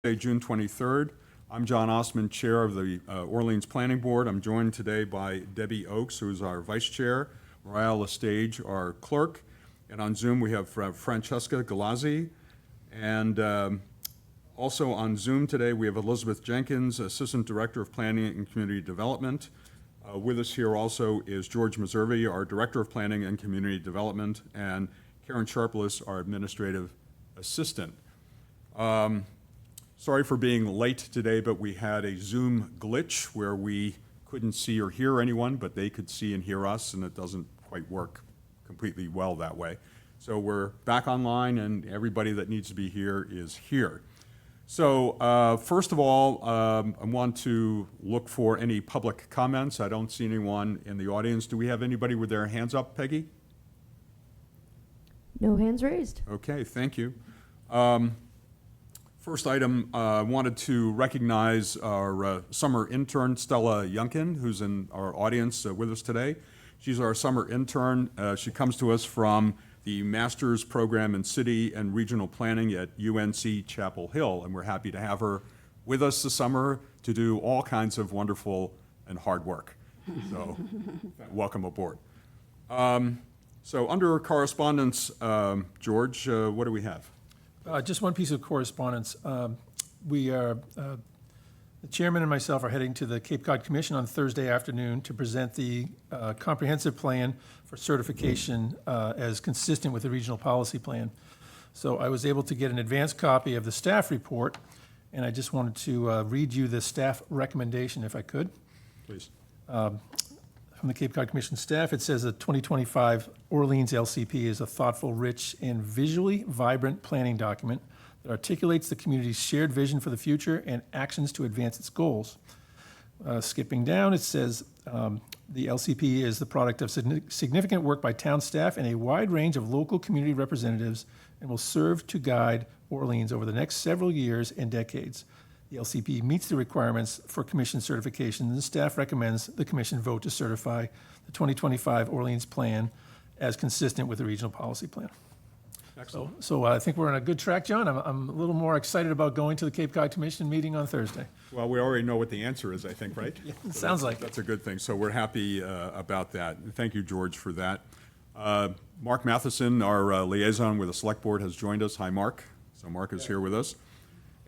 June 23rd. I'm John Osman, Chair of the Orleans Planning Board. I'm joined today by Debbie Oakes, who is our Vice Chair, Mariah Lestage, our Clerk, and on Zoom we have Francesca Galazzi. And also on Zoom today we have Elizabeth Jenkins, Assistant Director of Planning and Community Development. With us here also is George Meservey, our Director of Planning and Community Development, and Karen Sharpless, our Administrative Assistant. Sorry for being late today, but we had a Zoom glitch where we couldn't see or hear anyone, but they could see and hear us, and it doesn't quite work completely well that way. So we're back online, and everybody that needs to be here is here. So first of all, I want to look for any public comments. I don't see anyone in the audience. Do we have anybody with their hands up, Peggy? No hands raised. Okay, thank you. First item, I wanted to recognize our summer intern, Stella Yunkin, who's in our audience with us today. She's our summer intern. She comes to us from the Master's Program in City and Regional Planning at UNC Chapel Hill, and we're happy to have her with us this summer to do all kinds of wonderful and hard work. So welcome aboard. So under correspondence, George, what do we have? Just one piece of correspondence. The chairman and myself are heading to the Cape Cod Commission on Thursday afternoon to present the comprehensive plan for certification as consistent with the regional policy plan. So I was able to get an advanced copy of the staff report, and I just wanted to read you the staff recommendation, if I could. Please. From the Cape Cod Commission staff, it says the 2025 Orleans LCP is a thoughtful, rich, and visually vibrant planning document that articulates the community's shared vision for the future and actions to advance its goals. Skipping down, it says the LCP is the product of significant work by town staff and a wide range of local community representatives and will serve to guide Orleans over the next several years and decades. The LCP meets the requirements for commission certification, and the staff recommends the commission vote to certify the 2025 Orleans plan as consistent with the regional policy plan. Excellent. So I think we're on a good track, John. I'm a little more excited about going to the Cape Cod Commission meeting on Thursday. Well, we already know what the answer is, I think, right? Yeah, So sounds like it. that's a good thing. So we're happy about that. Thank you, George, for that. Mark Matheson, our liaison with the Select Board, has joined us. Hi, Mark. So Mark is here with us.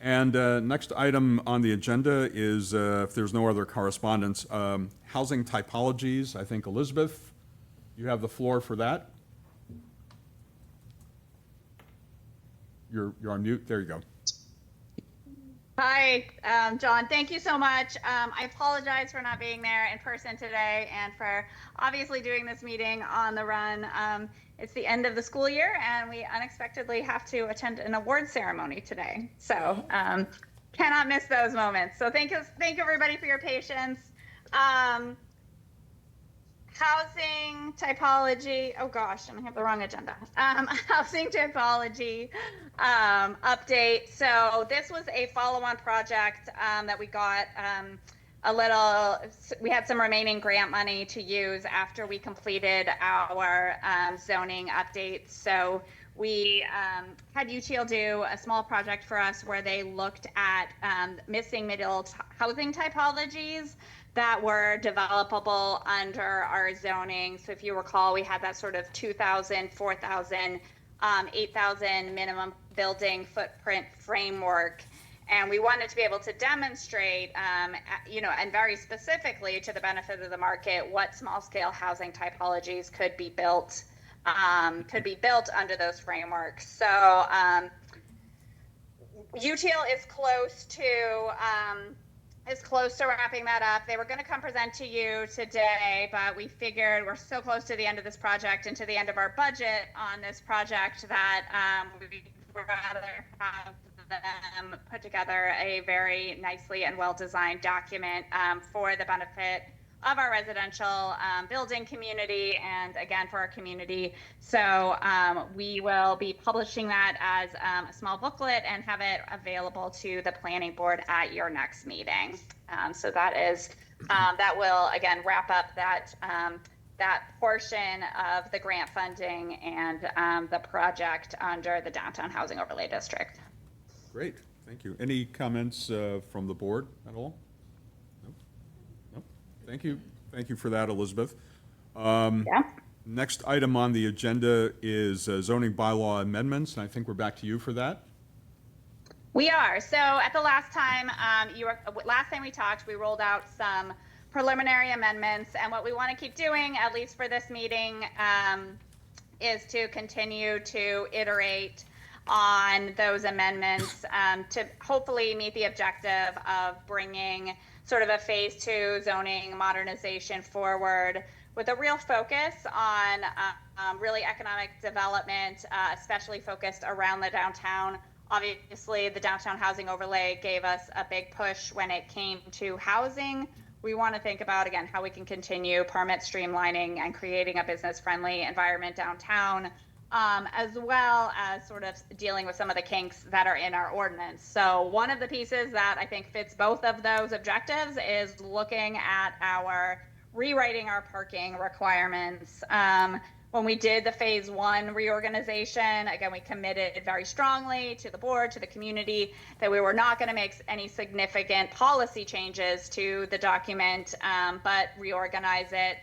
And next item on the agenda is, if there's no other correspondence, housing typologies. I think, Elizabeth, you have the floor for that. You're on mute. There you go. Hi, John. Thank you so much. I apologize for not being there in person today and for obviously doing this meeting on the run. It's the end of the school year and we unexpectedly have to attend an award ceremony today. So cannot miss those moments. So thank you everybody for your patience. Housing typology, oh gosh, I have the wrong agenda. Housing typology update. So this was a follow-on project that we got we had some remaining grant money to use after we completed our zoning updates. So we had UTL do a small project for us where they looked at missing middle housing typologies that were developable under our zoning. So if you recall, we had that sort of 2,000, 4,000, 8,000 minimum building footprint framework. And we wanted to be able to demonstrate, and very specifically to the benefit of the market, what small scale housing typologies could be built under those frameworks. So UTL is close to wrapping that up. They were going to come present to you today, but we figured we're so close to the end of this project and to the end of our budget on this project that we'd rather have them put together a very nicely and well-designed document for the benefit of our residential building community and again for our community. So we will be publishing that as a small booklet and have it available to the planning board at your next meeting. So that is that will again wrap up that portion of the grant funding and the project under the Downtown Housing Overlay District. Great. Thank you. Any comments from the board at all? No? No? Thank you. Thank you for that, Elizabeth. Yeah. Next item on the agenda is zoning bylaw amendments, and I think we're back to you for that. We are. So at the last time, last time we talked, we rolled out some preliminary amendments, and what we want to keep doing, at least for this meeting, is to continue to iterate on those amendments to hopefully meet the objective of bringing sort of a phase 2 zoning modernization forward with a real focus on really economic development, especially focused around the downtown. Obviously, the downtown housing overlay gave us a big push when it came to housing. We want to think about, again, how we can continue permit streamlining and creating a business-friendly environment downtown, as well as sort of dealing with some of the kinks that are in our ordinance. So one of the pieces that I think fits both of those objectives is looking at rewriting our parking requirements. When we did the phase 1 reorganization, again, we committed very strongly to the board, to the community, that we were not going to make any significant policy changes to the document, but reorganize it.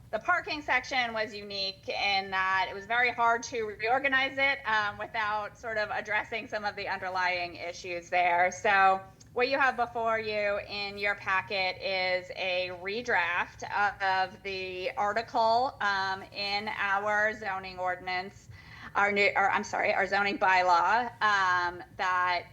The parking section was unique in that it was very hard to reorganize it without sort of addressing some of the underlying issues there. So what you have before you in your packet is a redraft of the article in our zoning ordinance, our zoning bylaw that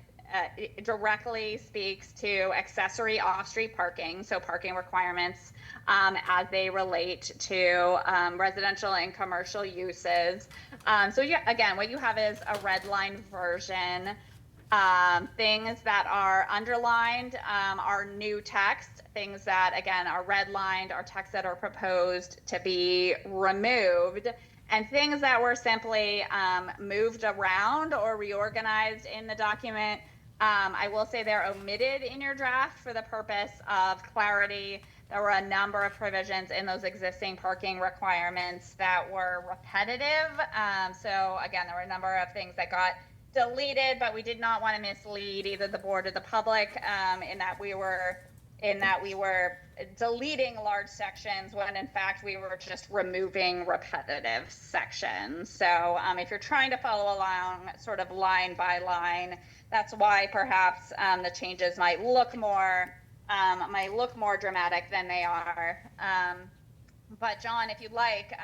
directly speaks to accessory off-street parking, so parking requirements as they relate to residential and commercial uses. So again, what you have is a red line version. Things that are underlined are new text. Things that, again, are redlined are text that are proposed to be removed. And things that were simply moved around or reorganized in the document, I will say they're omitted in your draft for the purpose of clarity. There were a number of provisions in those existing parking requirements that were repetitive. So again, there were a number of things that got deleted, but we did not want to mislead either the board or the public in that we were deleting large sections when in fact we were just removing repetitive sections. So if you're trying to follow along sort of line by line, that's why perhaps the changes might look more dramatic than they are. But John, if you'd like,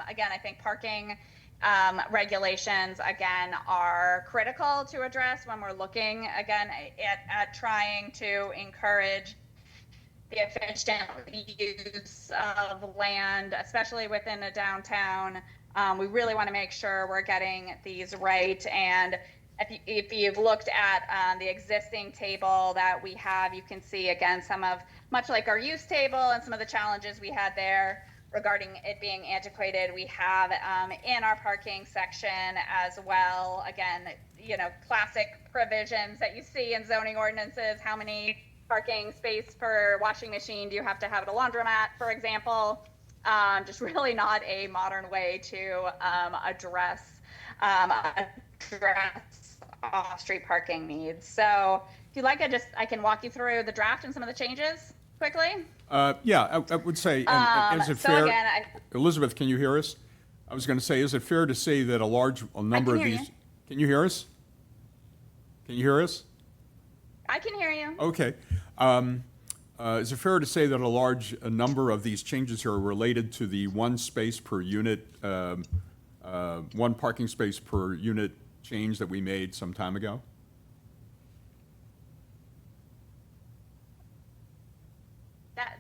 again, I think parking regulations, again, are critical to address when we're looking, again, at trying to encourage the efficient use of land, especially within the downtown. We really want to make sure we're getting these right. And if you've looked at the existing table that we have, you can see, again, much like our use table and some of the challenges we had there regarding it being antiquated, we have in our parking section as well, again, classic provisions that you see in zoning ordinances. How many parking space per washing machine do you have to have at a laundromat, for example? Just really not a modern way to address off-street parking needs. So if you'd like, I can walk you through the draft and some of the changes quickly. Yeah, I would say, and is it So fair? again, Elizabeth, can you hear us? I was going to say, is it fair to say that a number of hear these? you. Can you hear us? Can you hear us? I can hear you. Okay. Is it fair to say that a number of these changes here are related to the one space per unit, one parking space per unit change that we made some time ago?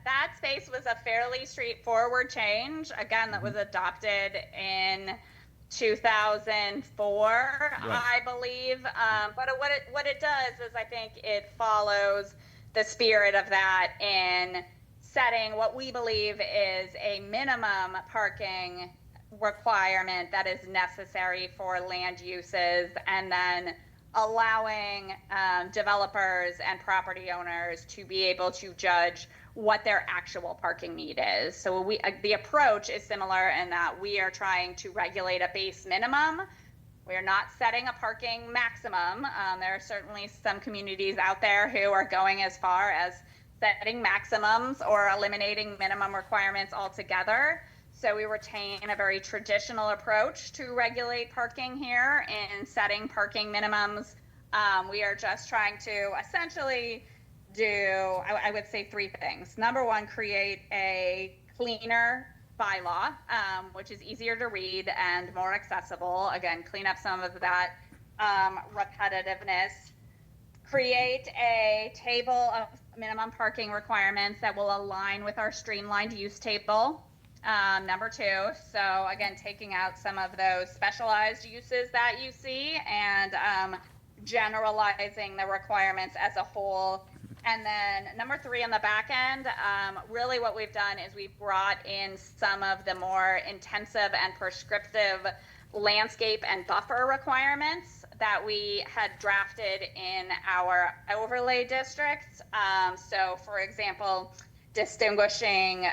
That space was a fairly straightforward change. Again, that was adopted in 2004, Right. I believe. But what it does is I think it follows the spirit of that in setting what we believe is a minimum parking requirement that is necessary for land uses, and then allowing developers and property owners to be able to judge what their actual parking need is. So the approach is similar in that we are trying to regulate a base minimum We are not setting a parking maximum. There are certainly some communities out there who are going as far as setting maximums or eliminating minimum requirements altogether. So we retain a very traditional approach to regulate parking here in setting parking minimums. We are just trying to essentially do, I would say, three things. Number one, create a cleaner bylaw, which is easier to read and more accessible. Again, clean up some of that repetitiveness. Create a table of minimum parking requirements that will align with our streamlined use table. Number two, so again, taking out some of those specialized uses that you see and generalizing the requirements as a whole. And then number three, on the back end, really what we've done is we've brought in some of the more intensive and prescriptive landscape and buffer requirements that we had drafted in our overlay districts. So for example, distinguishing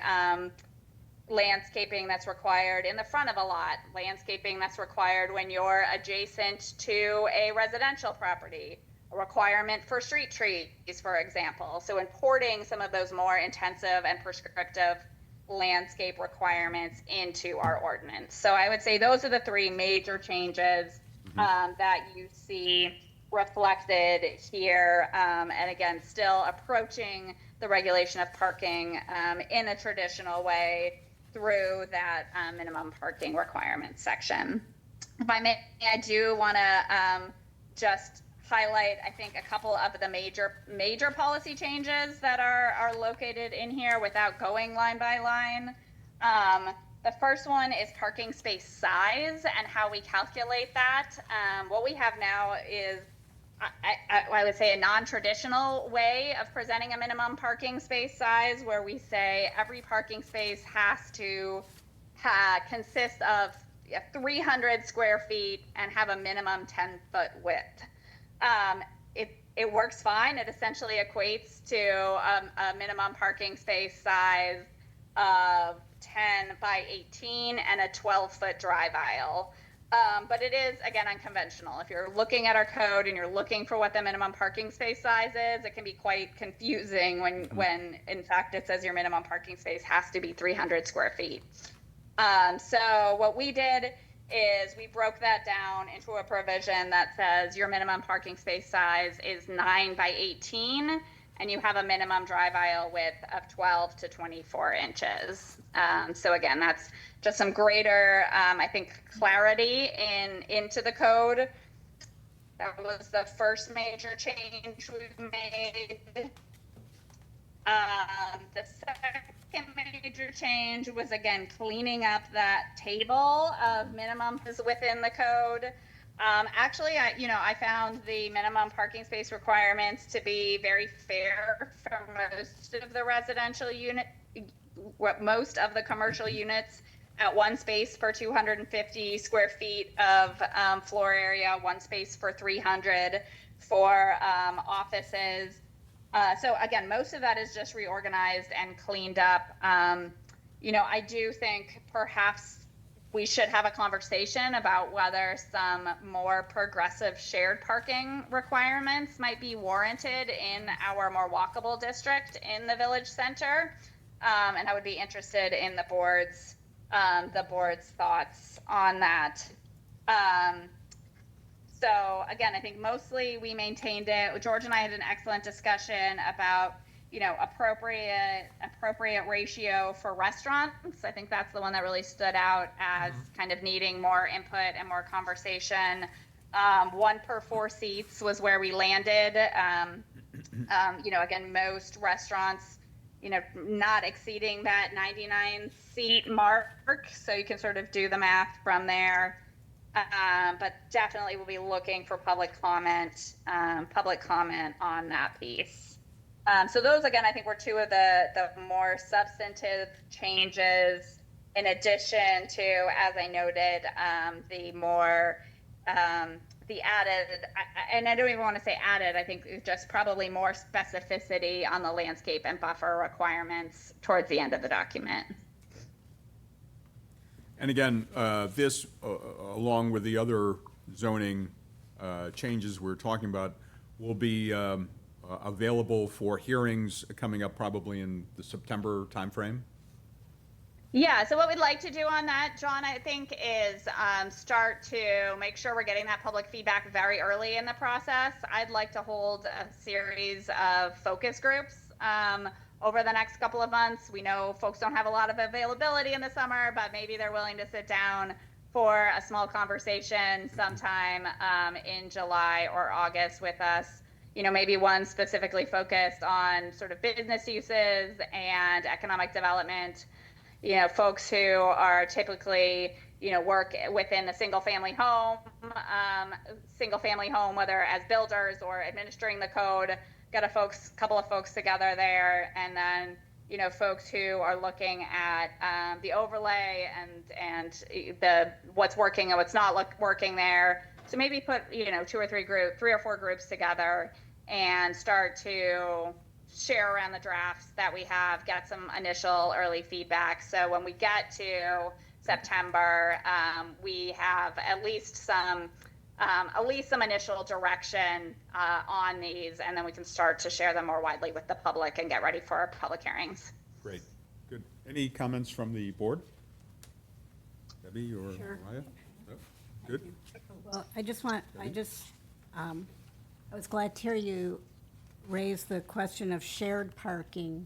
landscaping that's required in the front of a lot, landscaping that's required when you're adjacent to a residential property, a requirement for street trees, for example. So importing some of those more intensive and prescriptive landscape requirements into our ordinance. So I would say those are the three major changes that you see reflected here. And again, still approaching the regulation of parking in a traditional way through that minimum parking requirements section. If I may, I do want to just highlight, I think, a couple of the major policy changes that are located in here without going line by line. The first one is parking space size and how we calculate that. What we have now is, I would say, a non-traditional way of presenting a minimum parking space size, where we say every parking space has to consist of 300 square feet and have a minimum 10-foot width. It works fine. It essentially equates to a minimum parking space size of 10 by 18 and a 12-foot drive aisle. But it is, again, unconventional. If you're looking at our code and you're looking for what the minimum parking space size is, it can be quite confusing when in fact it says your minimum parking space has to be 300 square feet. So what we did is we broke that down into a provision that says your minimum parking space size is 9 by 18, and you have a minimum drive aisle width of 12 to 24 inches. So again, that's just some greater, I think, clarity into the code. That was the first major change we've made. The second major change was, again, cleaning up that table of minimums within the code. Actually, I found the minimum parking space requirements to be very fair for most of the residential unit, most of the commercial units at one space per 250 square feet of floor area, one space for 300 for offices. So again, most of that is just reorganized and cleaned up. I do think perhaps we should have a conversation about whether some more progressive shared parking requirements might be warranted in our more walkable district in the village center. And I would be interested in the board's thoughts on that. So again, I think mostly we maintained it. George and I had an excellent discussion about, appropriate ratio for restaurants. I think that's the one that really stood out as kind of needing more input and more conversation. 1 per 4 seats was where we landed. Again, most restaurants, not exceeding that 99 seat mark. So you can sort of do the math from there. But definitely we'll be looking for public comment on that piece. So those, again, I think were two of the more substantive changes, in addition to, as I noted, the added, and I don't even want to say added, I think just probably more specificity on the landscape and buffer requirements towards the end of the document. And again, this, along with the other zoning changes we're talking about will be available for hearings coming up probably in the September timeframe? Yeah, so what we'd like to do on that, John, I think, is start to make sure we're getting that public feedback very early in the process. I'd like to hold a series of focus groups over the next couple of months. We know folks don't have a lot of availability in the summer, but maybe they're willing to sit down for a small conversation sometime in July or August with us. You know, maybe one specifically focused on sort of business uses and economic development. You know, folks who are typically, you know, work within the single family home, whether as builders or administering the code, got a couple of folks together there. And then, you know, folks who are looking at the overlay and the what's working and what's not working there. So maybe put, you know, three or four groups together and start to share around the drafts that we have, get some initial early feedback. So when we get to September, we have at least some initial direction on these, and then we can start to share them more widely with the public and get ready for our public hearings. Great, good. Any comments from the board? Debbie or Sure. Mariah? No? Good. Well, I was glad to hear you raise the question of shared parking.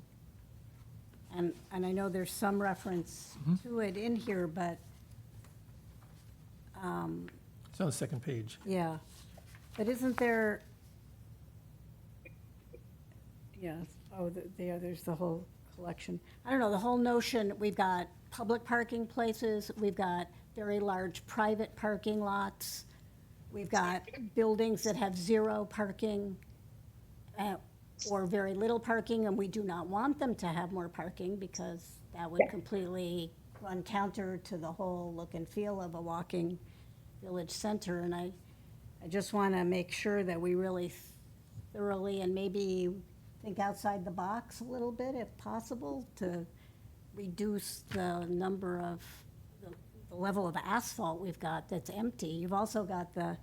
And I know there's some reference to it in here, but, It's on the second page. yeah. But isn't there, yeah, there's the whole collection. I don't know, the whole notion, we've got public parking places, we've got very large private parking lots, we've got buildings that have zero parking, or very little parking, and we do not want them to have more parking because that would completely run counter to the whole look and feel of a walking village center. And I just want to make sure that we really thoroughly and maybe think outside the box a little bit, if possible, to reduce the number of, the level of asphalt we've got that's empty. You've also got the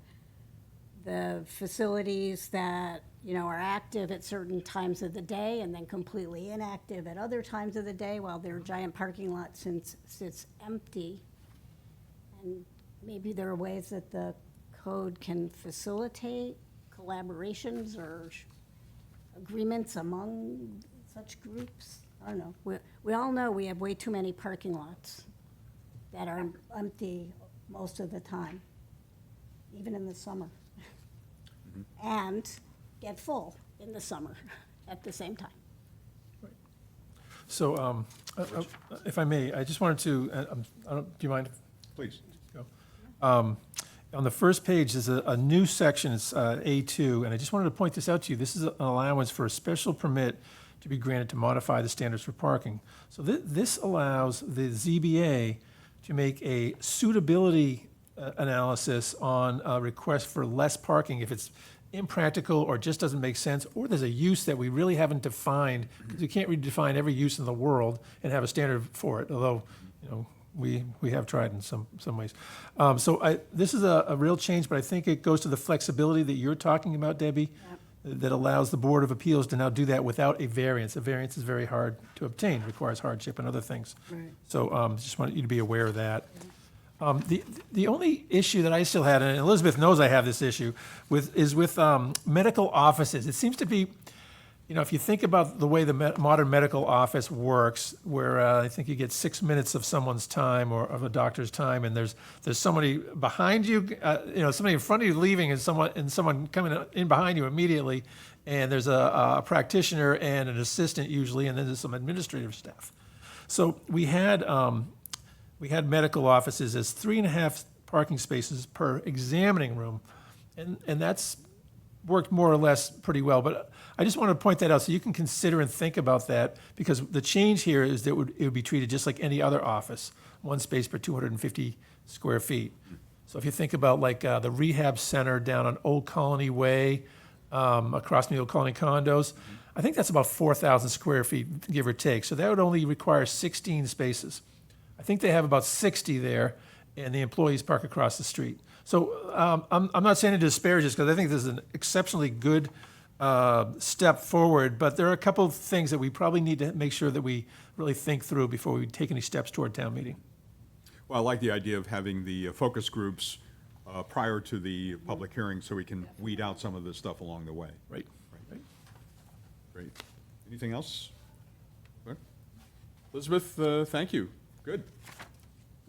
facilities that, you know, are active at certain times of the day and then completely inactive at other times of the day while their giant parking lot sits empty. And maybe there are ways that the code can facilitate collaborations or agreements among such groups. I don't know. We all know we have way too many parking lots that are empty most of the time, even in the summer. And get full in the summer at the same time. So, if I may, I just wanted to, do you mind? Please. Go. On the first page, there's a new section, it's A2, and I just wanted to point this out to you. This is an allowance for a special permit to be granted to modify the standards for parking. So this allows the ZBA to make a suitability analysis on a request for less parking if it's impractical or just doesn't make sense, or there's a use that we really haven't defined, because you can't really define every use in the world and have a standard for it, although, you know, we have tried in some ways. This is a real change, but I think it goes to the flexibility that you're talking about, Debbie, that allows the Board of Appeals to now do that without a variance. A variance is very hard to obtain, requires hardship and other things. Right. So just wanted you to be aware of that. The only issue that I still had, and Elizabeth knows I have this issue, is with medical offices. It seems to be, you know, if you think about the way the modern medical office works, where I think you get 6 minutes of someone's time or of a doctor's time, and there's somebody behind you, you know, somebody in front of you leaving, and someone coming in behind you immediately, and there's a practitioner and an assistant usually, and then there's some administrative staff. So we had medical offices as 3.5 parking spaces per examining room, and that's worked more or less pretty well. But I just want to point that out so you can consider and think about that, because the change here is that it would be treated just like any other office, 1 space per 250 square feet. So if you think about like the rehab center down on Old Colony Way, across from the Old Colony condos, I think that's about 4,000 square feet, give or take. So that would only require 16 spaces. I think they have about 60 there, and the employees park across the street. So I'm not saying to disparage this, because I think this is an exceptionally good step forward, but there are a couple of things that we probably need to make sure that we really think through before we take any steps toward town meeting. Well, I like the idea of having the focus groups prior to the public hearing so we can weed out some of this stuff along the way. Right. Great. Anything else? Good. Elizabeth, thank you. Good.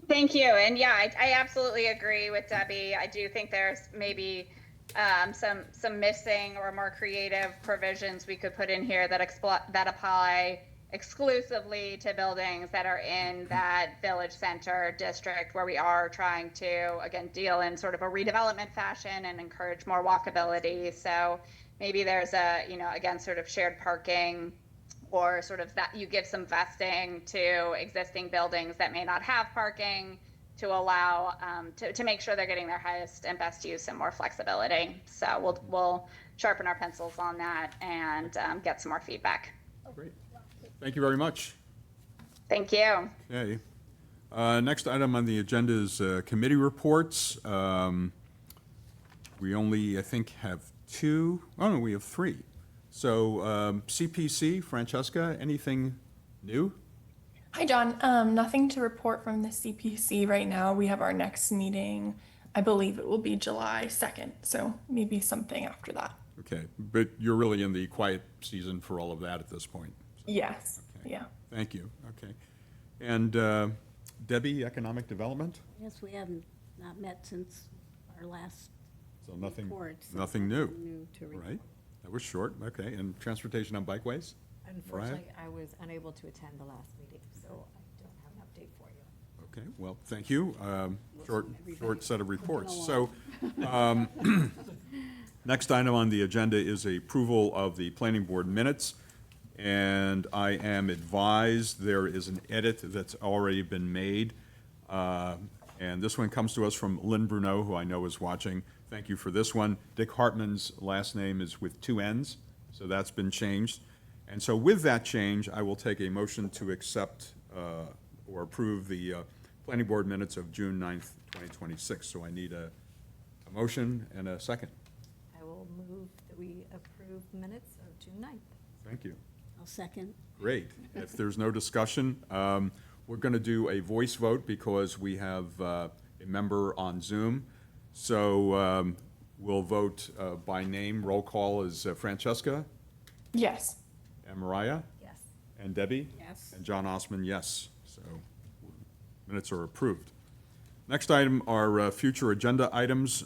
Thank you. And yeah, I absolutely agree with Debbie. I do think there's maybe some missing or more creative provisions we could put in here that that apply exclusively to buildings that are in that village center district where we are trying to, again, deal in sort of a redevelopment fashion and encourage more walkability. So maybe there's again, sort of shared parking, or sort of that you give some vesting to existing buildings that may not have parking to allow to make sure they're getting their highest and best use and more flexibility. So we'll sharpen our pencils on that and get some more feedback. Great. Thank you very much. Thank you. Okay. Next item on the agenda is committee reports. We only, I think, have two. Oh, no, we have three. So CPC, Francesca, anything new? Hi, John. Nothing to report from the CPC right now. We have our next meeting. I believe it will be July 2nd, so maybe something after that. Okay, but you're really in the quiet season for all of that at this point. Yes. Okay. Yeah. Thank you. Okay. And Debbie, Economic Development? Yes, we haven't not met since our last So nothing, report. so nothing new, new to report. right? That was short, okay. And Transportation on Bikeways? Unfortunately, I was unable to attend the last meeting, so I don't have an update for you. Okay, well, thank you. Short set of reports. along. So, next item on the agenda is approval of the planning board minutes. And I am advised there is an edit that's already been made. And this one comes to us from Lynn Bruneau, who I know is watching. Thank you for this one. Dick Hartman's last name is with two N's, so that's been changed. And so with that change, I will take a motion to accept or approve the planning board minutes of June 9th, 2026. So I need a motion and a second. I will move that we approve the minutes of June 9th. Thank you. I'll second. Great. If there's no discussion, we're going to do a voice vote because we have a member on Zoom. So we'll vote by name. Roll call is Francesca, Yes. and Mariah, Yes. and Debbie. Yes. And John Osman, yes. So minutes are approved. Next item are future agenda items.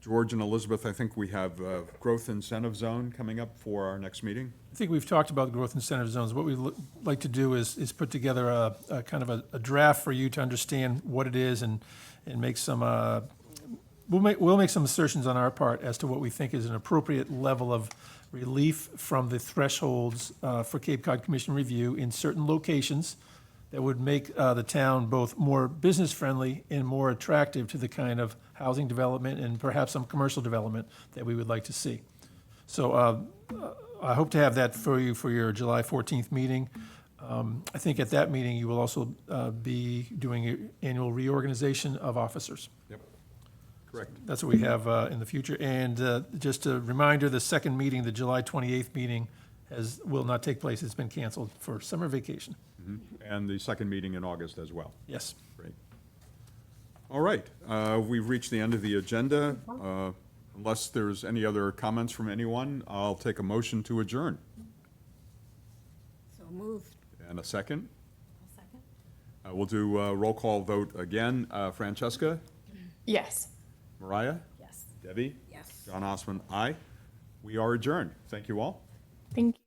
George and Elizabeth, I think we have growth incentive zone coming up for our next meeting. I think we've talked about growth incentive zones. What we'd like to do is put together a kind of a draft for you to understand what it is and make some, we'll make some assertions on our part as to what we think is an appropriate level of relief from the thresholds for Cape Cod Commission review in certain locations that would make the town both more business-friendly and more attractive to the kind of housing development and perhaps some commercial development that we would like to see. So I hope to have that for you for your July 14th meeting. I think at that meeting, you will also be doing your annual reorganization of officers. Yep. Correct. That's what we have in the future. And just a reminder, the second meeting, the July 28th meeting, will not take place. It's been canceled for summer vacation. And the second meeting in August as well. Yes. Great. All right, we've reached the end of the agenda. Unless there's any other comments from anyone, I'll take a motion to adjourn. So moved. And a second. I'll second. We'll do a roll call vote again. Francesca, Yes. Mariah, Yes. Debbie, Yes. John Osman, aye. We are adjourned. Thank you all. Thank you.